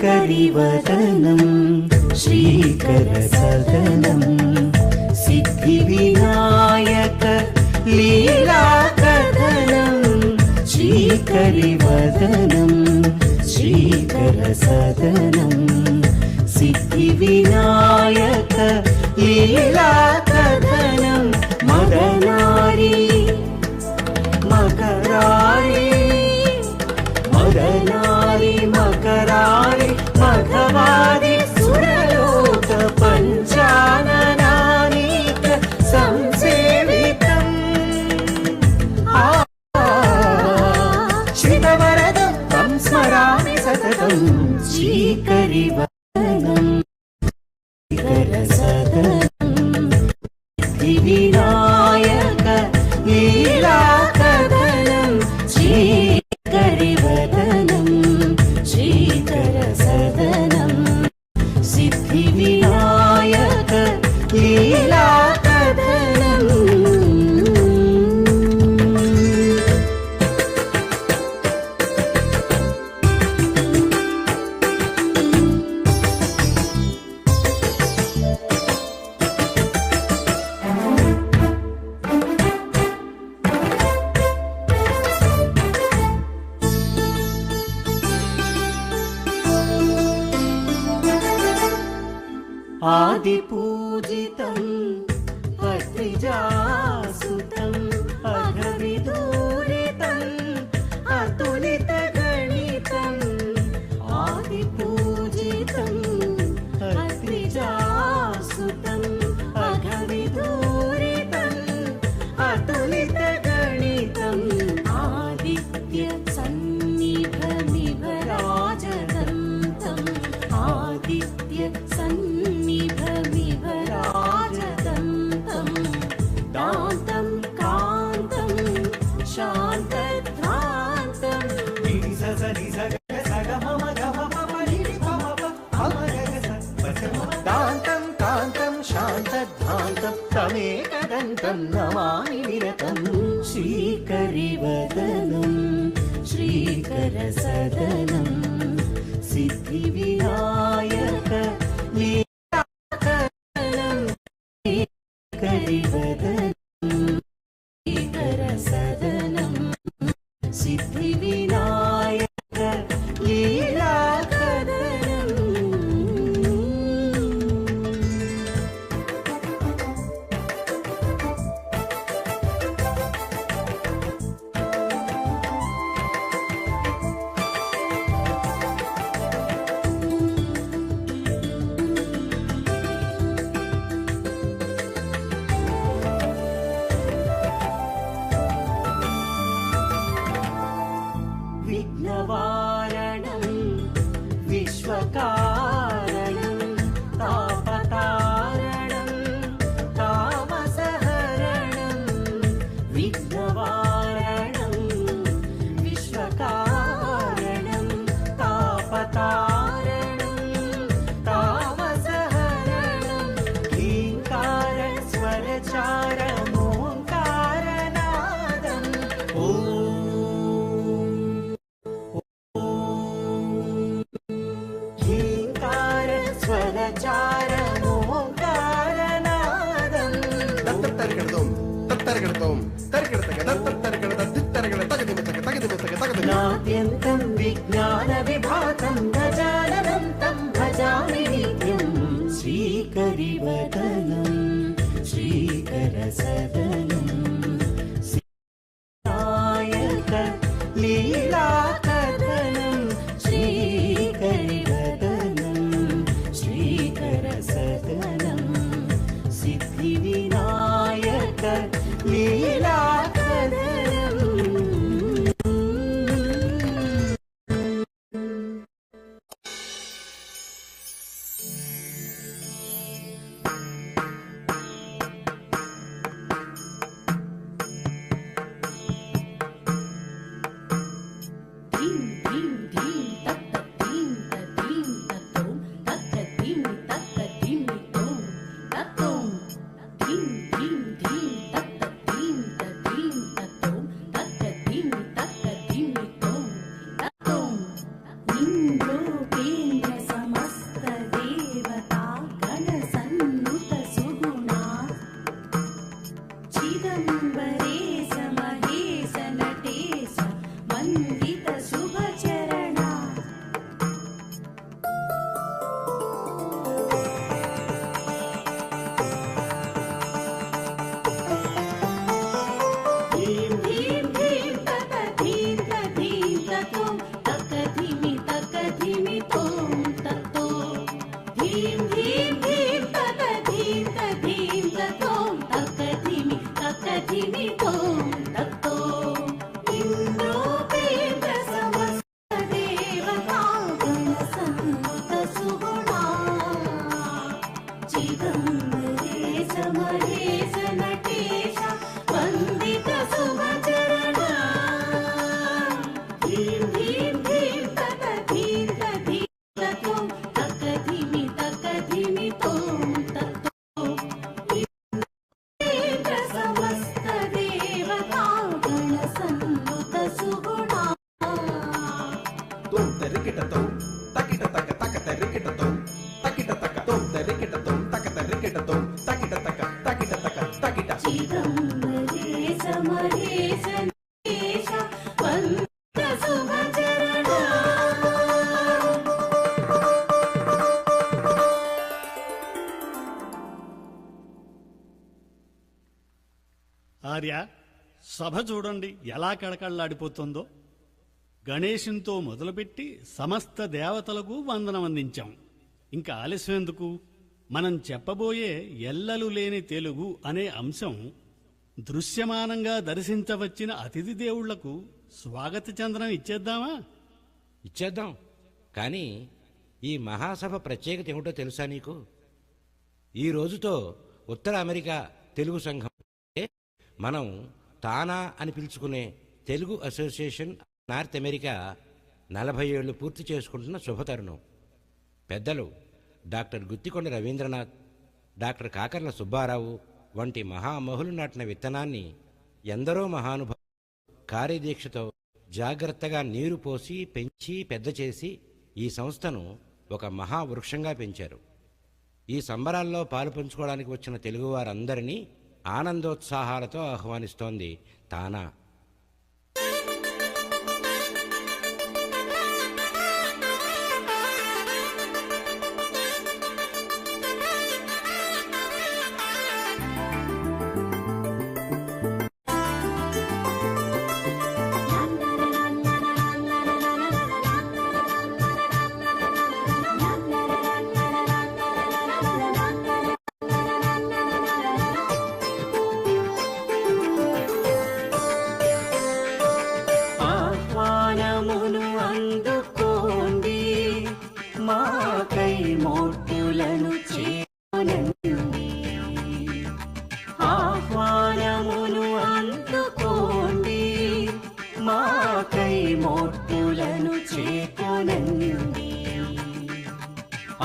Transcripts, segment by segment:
श्रीकरिवदनं श्रीकरसदनं सिद्धिविनायक लीलाकथनं श्रीकरिवदनं श्रीकरसदनं सिद्धिविनायक लीलाकथनं मदनारी मकरारी मदनारी मकरारी मघवादि सुरलोक पञ्चाननानीक संसेवितम् श्रितवरदं तं स्मरामि सततं श्रीकरिवदनं श्रीकरसदनं सिद्धिविनायक लीलाकथनं श्रीकरिवदनं श्रीकरसदनं सिद्धिविनायक लीलाकथनं आदिपूजितं अत्रिजासुतं अघविदूरितं अतुलितगणितं आदिपूजितं अत्रिजासुतं अघविदूरितं अतुलितगणितं आदित्य सन्निभनिभराजदन्तम् आदित्य सन्निभनिभराजदन्तं दान्तं कान्तं शान्तध्वान्तं दान्तं कान्तं शान्तध्वान्तं तमेकदन्तं नमामि निरतं श्रीकरिवदनं श्रीकरसदनं सिद्धिविनायक लीलाकथनं श्रीकरिवदनं श्रीकरसदनं सिद्धिविनायक लीलाकथनं నాద్యంతం విజ్ఞాన విభాతం గజాననం తం భజామి నిత్యం శ్రీకరివదనం శ్రీకరసదనం నాయక లీలాకదనం శ్రీకరివదనం శ్రీకరసదనం సిద్ధి వినాయక లీలాకదనం. ఆర్య, సభ చూడండి ఎలా కళకళలాడిపోతుందో. గణేశంతో మొదలుపెట్టి సమస్త దేవతలకు వందనం అందించాం. ఇంకా ఆలస్యం ఎందుకు? మనం చెప్పబోయే ఎల్లలు లేని తెలుగు అనే అంశం దృశ్యమానంగా దర్శించవచ్చిన అతిథి దేవుళ్లకు స్వాగత చంద్రం ఇచ్చేద్దామా? ఇచ్చేద్దాం. కానీ ఈ మహాసభ ప్రత్యేకత ఏమిటో తెలుసా నీకు? ఈ రోజుతో ఉత్తర అమెరికా తెలుగు సంఘం, మనం తానా అని పిలుచుకునే తెలుగు అసోసియేషన్ నార్త్ అమెరికా 40 ఏళ్లు పూర్తి చేసుకుంటున్న శుభతరుణం. పెద్దలు డాక్టర్ గుత్తికొండ రవీంద్రనాథ్, డాక్టర్ కాకర్ల సుబ్బారావు వంటి మహామహులు నాటిన విత్తనాన్ని ఎందరో మహానుభావులు కార్యదీక్షతో జాగ్రత్తగా నీరు పోసి పెంచి పెద్ద చేసి ఈ సంస్థను ఒక మహావృక్షంగా పెంచారు. ఈ సంబరాల్లో పాలు పంచుకోవడానికి వచ్చిన తెలుగువారందరినీ ఆనందోత్సాహాలతో ఆహ్వానిస్తోంది తానా.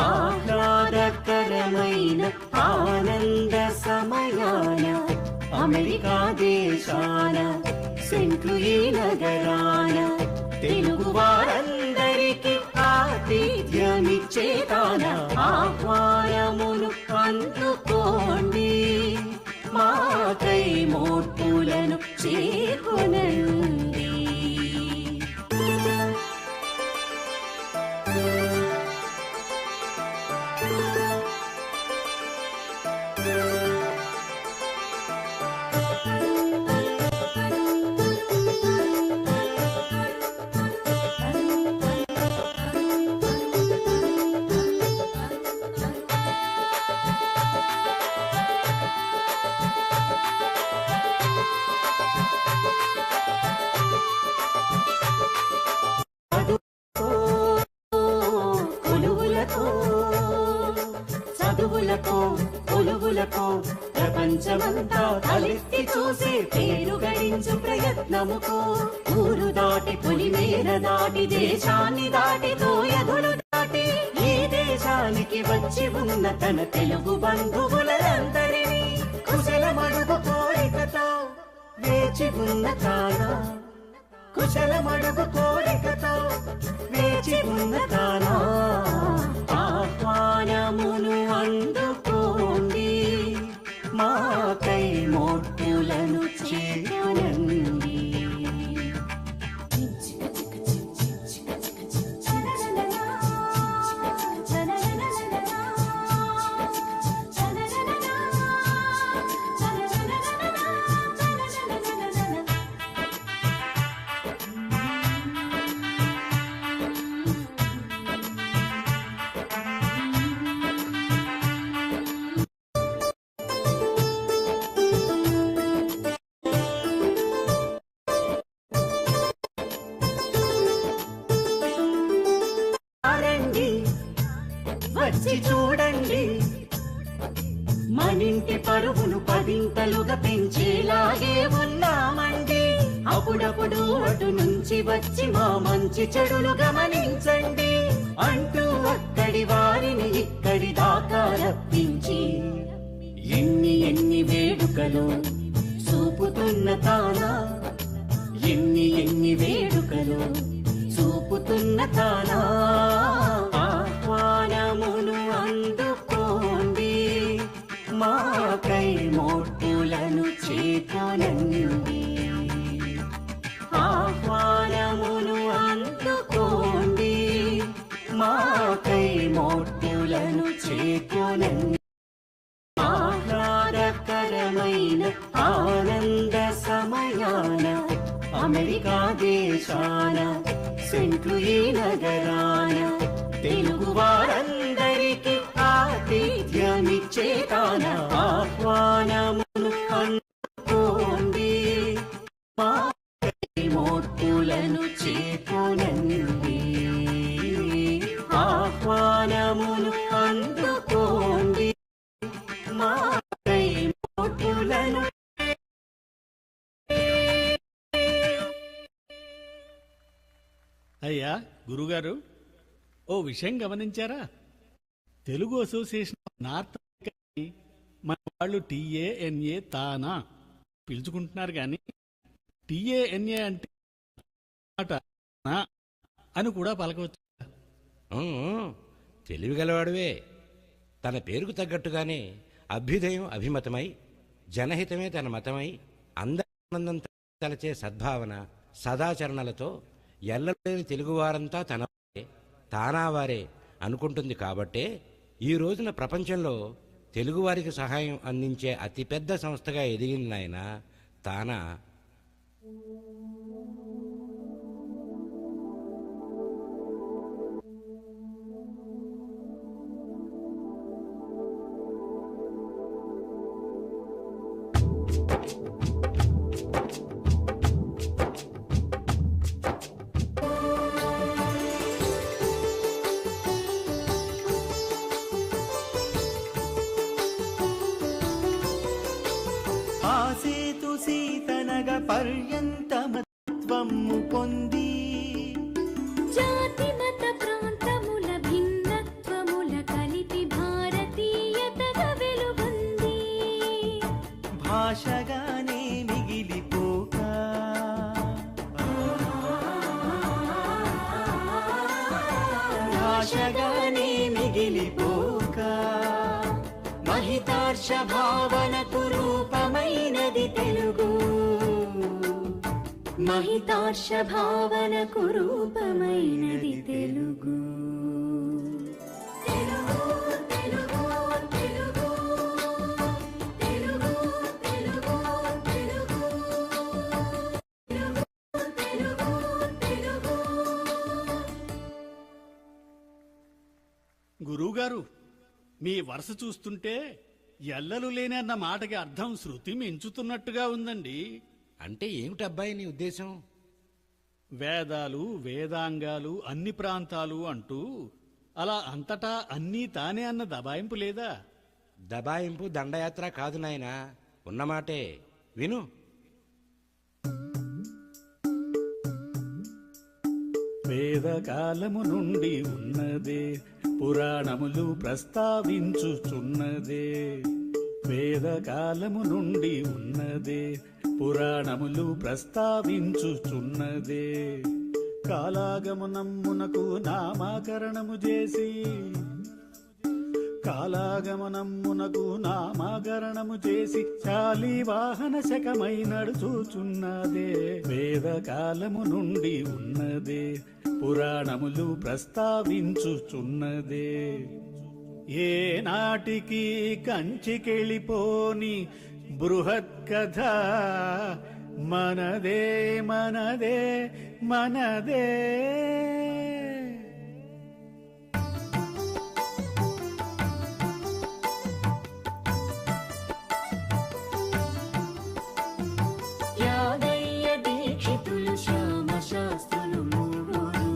ఆహ్లాదకరమైన ఆనంద సమయాన అమెరికా దేశాన సెంట్లు ఈ నగరాన తెలుగు వారందరికీ ఆతిథ్యమిచ్చేతాన ఆహ్వానమును అందుకోండి, మాకై మోట్టులను చేకొనండి. కొలువులకో ప్రపంచమంతా తలెత్తి చూసే పేరు గడించు ప్రయత్నముకో ఊరు దాటి పొలిమేర దాటి దేశాన్ని దాటి తోయదులు దాటి ఈ దేశానికి వచ్చి ఉన్న తన తెలుగు బంధువులందరినీ కుశలమడుగు కోరికతో వేచి ఉన్న తానా కుశలమడుగు కోరికతో వేచి ఉన్న తానా ఆహ్వానమును అందుకోండి మాకై మోట్టులను చేయండి వచ్చి చూడండి మనింటి పరువును పదింతలుగా పెంచేలాగే ఉన్నామండి అప్పుడప్పుడు అటు నుంచి వచ్చి మా మంచి చెడులు గమనించండి అంటూ అక్కడి వారిని ఇక్కడి దాకా రప్పించి ఎన్ని ఎన్ని వేడుకలు చూపుతున్న తానా ఎన్ని వేడుకలు చూపుతున్న తానా ఆహ్వానమును అందుకోండి మాకై మోట్టులను చేకొనండి ఆహ్వానమును అందుకోండి మాకై మోట్టులను చేకొనండి ఆహ్లాదకరమైన ఆనంద సమయాన అమెరికా దేశాన సెంట్ లూయి నగరాన తెలుగు వారందరికీ ఆతిథ్యమిచ్చే తాన ఆహ్వానమును అందుకోండి మాకై మోట్టులను చేకొనండి ఆహ్వానమును అందుకోండి మాకై మోట్టులను అయ్యా గురుగారు, ఓ విషయం గమనించారా? తెలుగు అసోసియేషన్ ఆఫ్ నార్త్ అమెరికాని మన వాళ్ళు TANA తానా పిలుచుకుంటున్నారు కానీ TANA అంటే అని కూడా పలకవచ్చు. తెలివిగలవాడువే. తన పేరుకు తగ్గట్టుగానే అభ్యుదయం అభిమతమై జనహితమే తన మతమై అందరం తలచే సద్భావన సదాచరణలతో ఎల్లలేని తెలుగువారంతా తానావారే అనుకుంటుంది. కాబట్టే ఈ రోజున ప్రపంచంలో తెలుగువారికి సహాయం అందించే అతిపెద్ద సంస్థగా ఎదిగింది నాయన తానా. ఆసేతు సీతనగ పర్యంతమత్వము పొంది జాతి మత ప్రాంతముల భిన్నత్వముల కలిపి భారతీయతగా వెలుగొంది భాషగానే మిగిలిపోక భాషగానే మిగిలిపోక మహితార్ష భావనకు రూపమైనది తెలుగు మహితార్ష భావనకు రూపమైనది తెలుగు తెలుగు తెలుగు తెలుగు తెలుగు తెలుగు తెలుగు తెలుగు తెలుగు గురువుగారు, మీ వరుస చూస్తుంటే ఎల్లలు లేని అన్న మాటకి అర్థం శృతి మించుతున్నట్టుగా ఉందండి. అంటే ఏమిటబ్బాయి నీ ఉద్దేశం? వేదాలు వేదాంగాలు అన్ని ప్రాంతాలు అంటూ అలా అంతటా అన్నీ తానే అన్న దబాయింపు లేదా? దబాయింపు దండయాత్ర కాదు నాయనా, ఉన్నమాటే విను. వేదకాలము నుండి ఉన్నదే, పురాణములు ప్రస్తావించుచున్నదే. వేదకాలము నుండి ఉన్నదే, పురాణములు ప్రస్తావించుచున్నదే. కాలాగమనమునకు నామకరణము చేసి, కాలాగమనమునకు నామకరణము చేసి శాలివాహన శకమై నడుచుచున్నదే. వేదకాలము నుండి ఉన్నదే, పురాణములు ప్రస్తావించుచున్నదే. ఏ నాటికి కంచికెళ్ళిపోని బృహత్ కథ మనదే మనదే మనదే. యాదయ్య దీక్షితులు శ్యామ శాస్త్రులు మూడురు.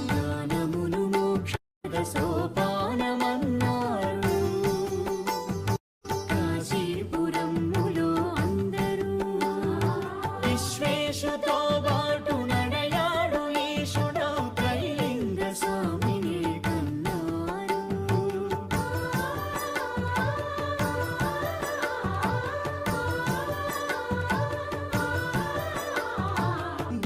జ్ఞానమును మోక్షద సోపానమన్నారు. కాశీపురములో అందరూ విశ్వేశుతో బాటు నడయాడు ఈశుడౌ త్రైలింగ స్వామిని కన్నారు.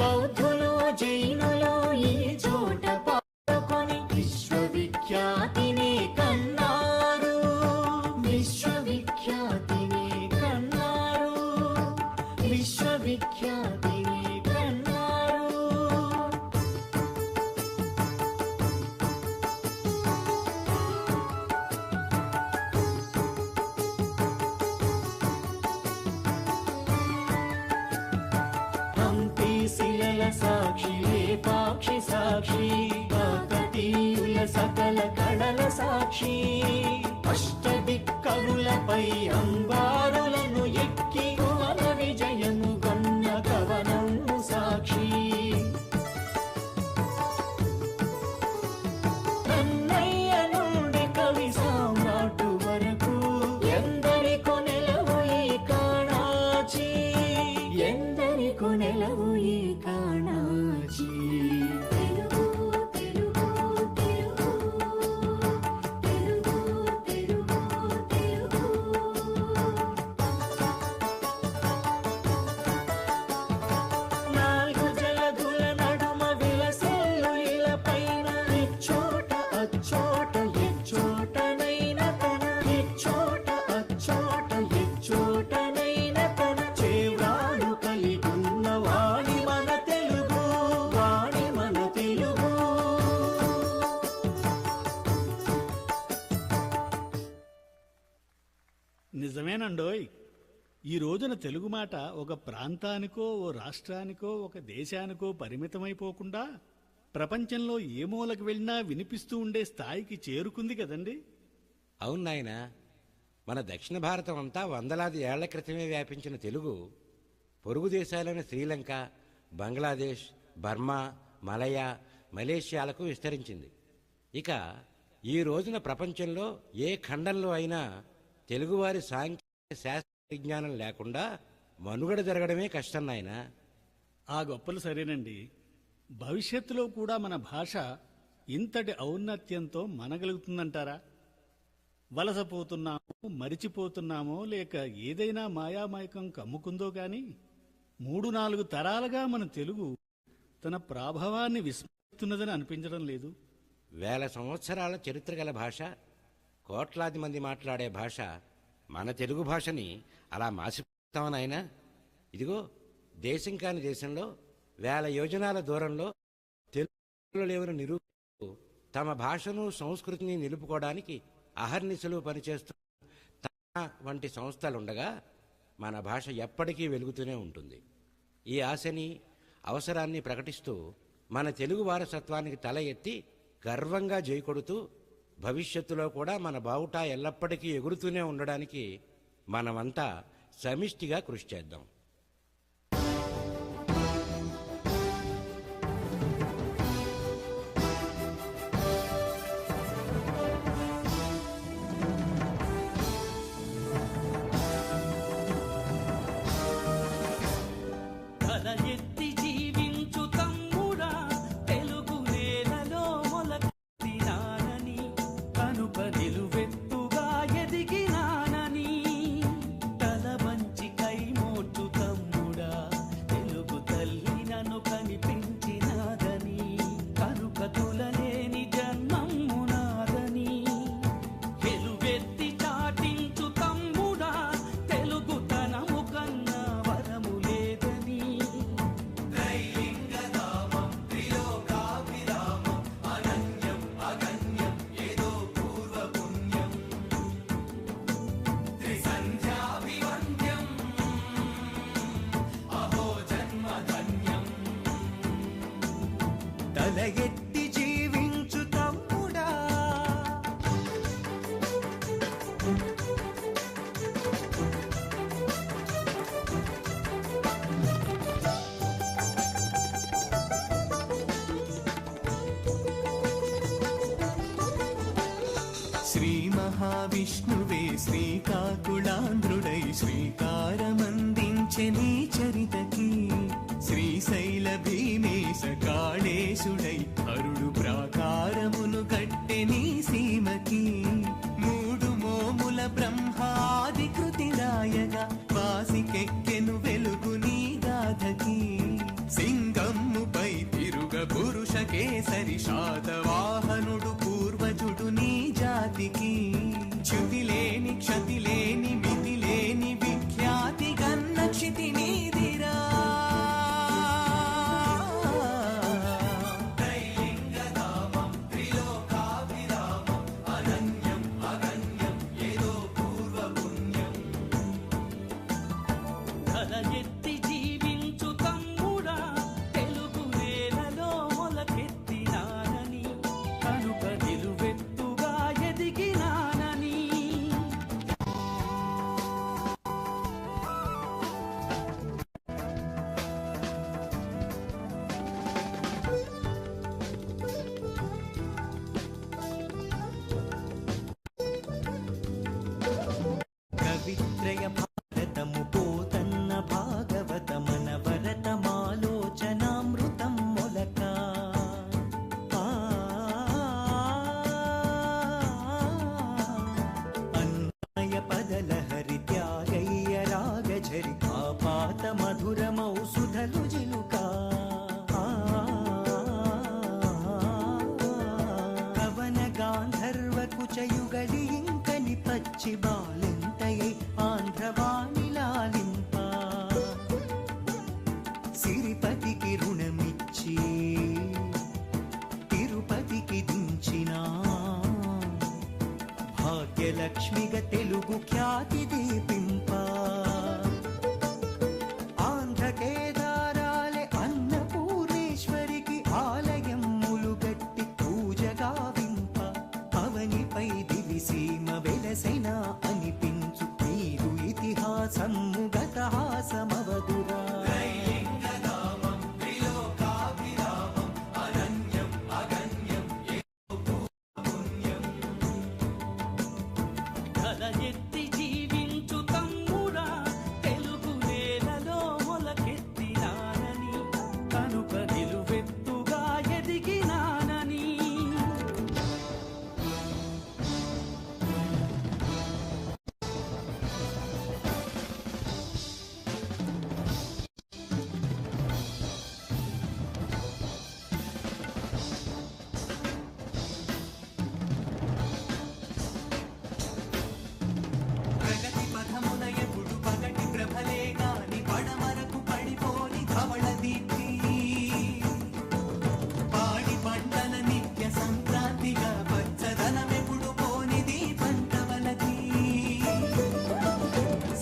బౌద్ధులు జైనులు ఈ చోట పాల్గొని విశ్వవిఖ్యాతిని కన్నారు. విశ్వవిఖ్యాతిని కన్నారు. విశ్వవిఖ్యాతిని కన్నారు. హంపి శిలల సాక్షి లేపాక్షి సాక్షి కాకతీయుల సకల కళల సాక్షి అష్టదిక్కరులపై అంబారులను ఎక్కి భువన విజయము గన్న కవనము సాక్షి కన్నయ్య నుండి కవి సామ్రాటు వరకు ఎందరికో నెలవు ఈ కాణాచి ఎందరికో నెలవు ఈ కాణాచి తెలుగు తెలుగు తెలుగు తెలుగు తెలుగు తెలుగు నాలుగు జలధుల నడుమ విలసిల్లు ఇలపైన ఇచ్చోట అచ్చోట ఎచ్చోటనైన తన ఇచ్చోట అచ్చోట ఎచ్చోటనైన తన చేవ్రాలు కలిగున్న వాణి మన తెలుగు వాణి మన తెలుగు. నిజమేనండోయ్. ఈ రోజున తెలుగు మాట ఒక ప్రాంతానికో, ఓ రాష్ట్రానికో, ఒక దేశానికో పరిమితమైపోకుండా ప్రపంచంలో ఏ మూలకు వెళ్ళినా వినిపిస్తూ ఉండే స్థాయికి చేరుకుంది కదండి. అవును నాయనా, మన దక్షిణ భారతం అంతా వందలాది ఏళ్ల క్రితమే వ్యాపించిన తెలుగు పొరుగు దేశాలైన శ్రీలంక, బంగ్లాదేశ్, బర్మా, మలయా, మలేషియాలకు విస్తరించింది. ఇక ఈ రోజున ప్రపంచంలో ఏ ఖండంలో అయినా తెలుగువారి సాంకేతిక శాస్త్ర విజ్ఞానం లేకుండా మనుగడ జరగడమే కష్టం నాయనా. ఆ గొప్పలు సరేనండి. భవిష్యత్తులో కూడా మన భాష ఇంతటి ఔన్నత్యంతో మనగలుగుతుందంటారా? వలసపోతున్నామో, మరిచిపోతున్నామో, లేక ఏదైనా మాయామాయకం కమ్ముకుందో గాని 3-4 తరాలుగా మన తెలుగు తన ప్రాభవాన్ని విస్మరిస్తున్నదని అనిపించడం లేదు. వేల సంవత్సరాల చరిత్ర గల భాష, కోట్లాది మంది మాట్లాడే భాష, మన తెలుగు భాషని అలా మాసిపోతామనాయనా. ఇదిగో దేశం కాని దేశంలో వేల యోజనాల దూరంలో తెలుగులో లేవని నిరూపిస్తూ తమ భాషను సంస్కృతిని నిలుపుకోవడానికి అహర్నిశలు పనిచేస్తున్న తన వంటి సంస్థలుండగా మన భాష ఎప్పటికీ వెలుగుతూనే ఉంటుంది. ఈ ఆశని, అవసరాన్ని ప్రకటిస్తూ మన తెలుగు వారసత్వానికి తల ఎత్తి గర్వంగా జైకొడుతూ భవిష్యత్తులో కూడా మన బావుటా ఎల్లప్పటికీ ఎగురుతూనే ఉండడానికి మనమంతా సమిష్టిగా కృషి చేద్దాం. తల ఎత్తి జీవించు తమ్ముడా. శ్రీ మహావిష్ణువే శ్రీకాకుళాంధ్రుడై శ్రీకారమందించె నీ చరితకి. శ్రీశైల భీమేశ కాళేశుడై అరుడు ప్రాకారమును కట్టె నీ సీమకి. మూడు మోముల బ్రహ్మాది కృతి రాయగా వాసికెక్కెను వెలుగు నీ గాథకి. సింగమ్ముపై తిరుగ పురుష కేసరి శాతవాహనుడు పూర్వజుడు నీ జాతికి. చ్యుతిలేని క్షతిలేని మితిలేని విఖ్యాతి గన్న క్షితి నీదిరా. ఎత్తి జీవించు తమ్ముడా తెలుగు నేలలో మొలకెత్తినానని కనుక నిలువెత్తుగా ఎదిగినానని. కవిత్రయ భారతము పోతన్న భాగవతమన భరతమాలోచనామృతం మొలక. అన్వయ పదలహరి త్యాగయ్య రాగఝరి ఆపాత మధురమౌ సుధలు జిలుక. కవన గాంధర్వ కుచయుగళి ఇంకని పచ్చి బాలెంతయై ఆంధ్రవాణి లాలింప. సిరిపతికి రుణమిచ్చి తిరుపతికి దించిన భాగ్యలక్ష్మిగా తెలుగు ఖ్యాతి దీపింప. ఆంధ్ర కేదారాలే అన్నపూర్ణేశ్వరికి ఆలయం ములుగట్టి పూజగా వింప. అవనిపై దివిసీమ వెలసెన అనిపించు నీరు ఇతిహాసము గతహాసమవదురా. తల ఎత్తి జీవించు తమ్ముడా తెలుగు నేలలో మొలకెత్తినానని కనుక నిలువెత్తుగా ఎదిగినానని. ప్రగతి పథమున ఎప్పుడు పగటి ప్రభలే గాని పడమరకు పడిపోని ధవళ దీప్తి. పాడి పంటల నిత్య సంక్రాంతిగా పచ్చదనమెప్పుడు పోనిది పంటవలకి.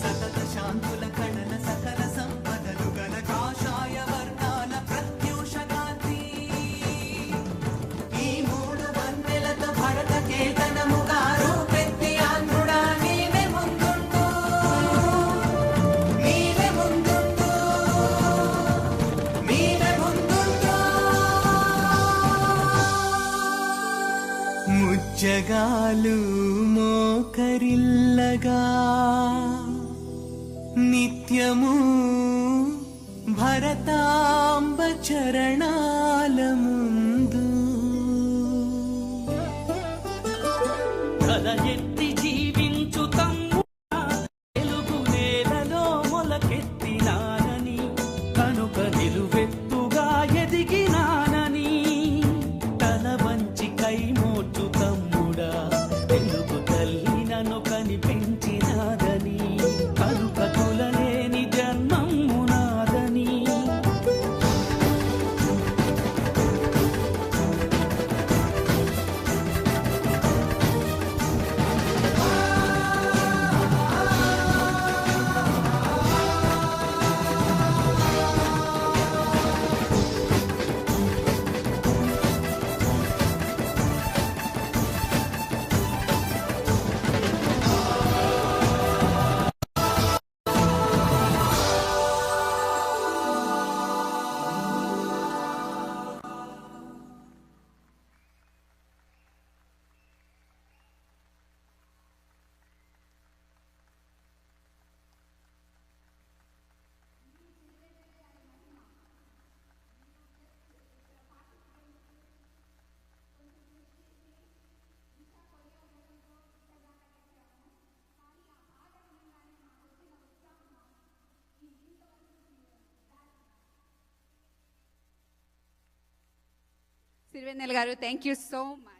సతత శాంతుల కళల సకల సంపదలు గల కాషాయ వర్ణాల ప్రత్యూష కాంతి. ఈ మూడు వన్నెలతో భరత కేతనముగా రూపెత్తి ఆంధ్రుడా నీవే ముందుండు. నీవే ముందుండు. నీవే ముందుండు. ముజ్జగాలు మోకరిల్లగా నిత్యము భరతాంబ చరణాల ముందు. తల ఎత్తి జీవించు తమ్ముడా తెలుగు నేలలో మొలకెత్తినానని కనుక నిలువెత్తుగా ఎదిగినానని. తల వంచి కై మోచు తమ్ముడా తెలుగు తల్లి నన్ను కనిపించినాదని కనుక తులలేని జన్మము నాదని. సిరివెన్నెల గారు, థ్యాంక్ యూ సో మచ్.